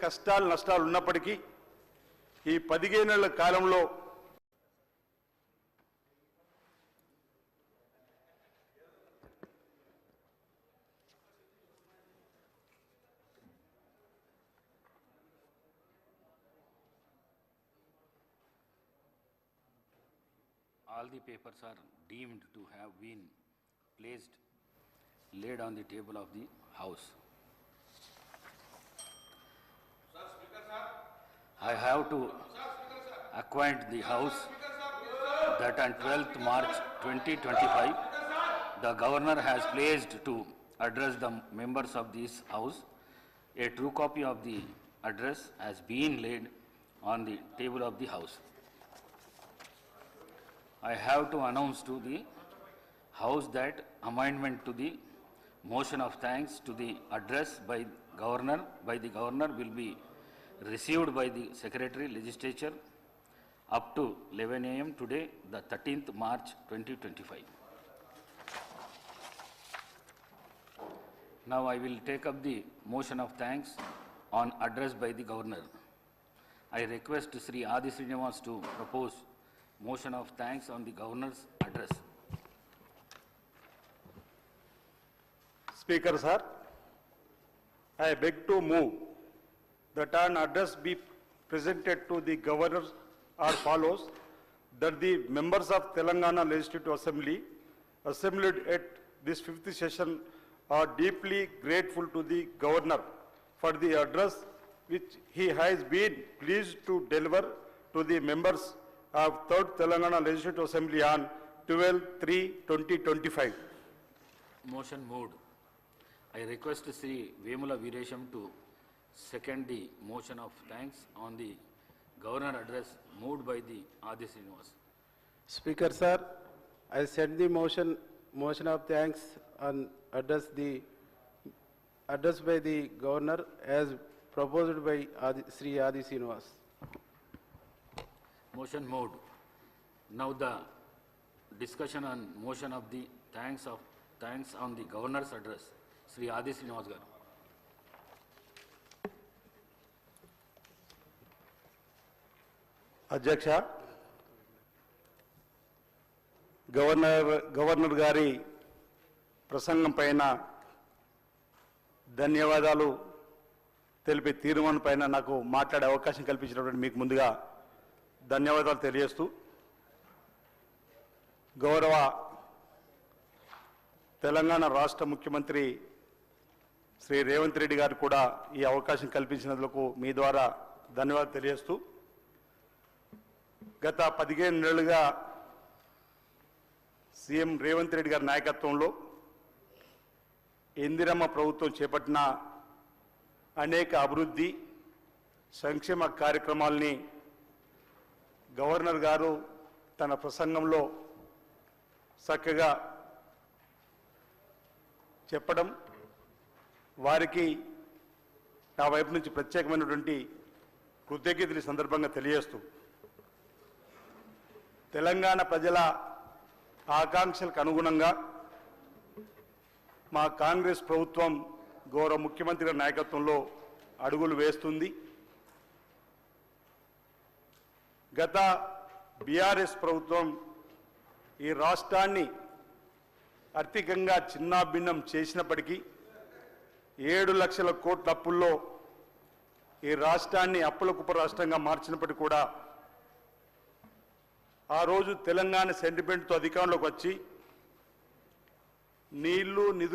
కష్టాలు నష్టాలు ఉన్నప్పటికీ ఈ 15 నెలల కాలంలో all the papers are deemed to have been laid on the table of the House. I have to acquaint the House that on 12th March 2025, the Governor has placed to address the members of this House. A true copy of the address has been laid on the table of the House. I have to announce to the House that amendment to the motion of thanks to the address by the Governor will be received by the Secretary Legislature up to 11 a.m. today, the 13th March 2025. Now I will take up the motion of thanks on address by the Governor. I request Sri Adi Srinivas to propose motion of thanks on the Governor's address. Speaker sir, I beg to move that an address be presented to the Governor as follows: that the members of Telangana Legislative Assembly assembled at this 5th session are deeply grateful to the Governor for the address which he has been pleased to deliver to the members of 3rd Telangana Legislative Assembly on 12/3/2025. Motion moved. I request Sri Vemula Veeresham to second the motion of thanks on the Governor address moved by the Adi Srinivas. Speaker sir, I send the motion of thanks on address by the Governor as proposed by Sri Adi Srinivas. Motion moved. Now the discussion on motion of the thanks on the Governor's address. Sri Adi Srinivas garu. అధ్యక్ష, governor గారి ప్రసంగం పైన ధన్యవాదాలు తెలిపే తీర్మానం పైన నాకు మాట్లాడే అవకాశం కల్పించినటువంటి మీకు ముందుగా ధన్యవాదాలు తెలియజేస్తూ, గౌరవ తెలంగాణ రాష్ట్ర ముఖ్యమంత్రి శ్రీ రేవంత్ రెడ్డి గారు కూడా ఈ అవకాశం కల్పించినందుకు మీ ద్వారా ధన్యవాదాలు తెలియజేస్తూ, గత 15 నెలలుగా సీఎం రేవంత్ రెడ్డి గారి నాయకత్వంలో ఇందిరమ్మ ప్రభుత్వం చేపట్టిన అనేక అభివృద్ధి సంక్షేమ కార్యక్రమాల్ని గవర్నర్ గారు తన ప్రసంగంలో చక్కగా చెప్పడం, వారికి నా వైపు నుంచి ప్రత్యేకమైనటువంటి కృతజ్ఞతలు సందర్భంగా తెలియజేస్తూ, తెలంగాణ ప్రజల ఆకాంక్షలకు అనుగుణంగా మా కాంగ్రెస్ ప్రభుత్వం గౌరవ ముఖ్యమంత్రి నాయకత్వంలో అడుగులు వేస్తుంది. గత బీఆర్ఎస్ ప్రభుత్వం ఈ రాష్ట్రాన్ని ఆర్థికంగా చిన్నాభిన్నం చేసినప్పటికీ 7 లక్షల కోట్ల అప్పుల్లో ఈ రాష్ట్రాన్ని అప్పుల కుప్ప రాష్ట్రంగా మార్చినప్పటికీ కూడా ఆ రోజు తెలంగాణ సెంటిమెంట్తో అధికారంలోకి వచ్చి నీళ్లు నిధులు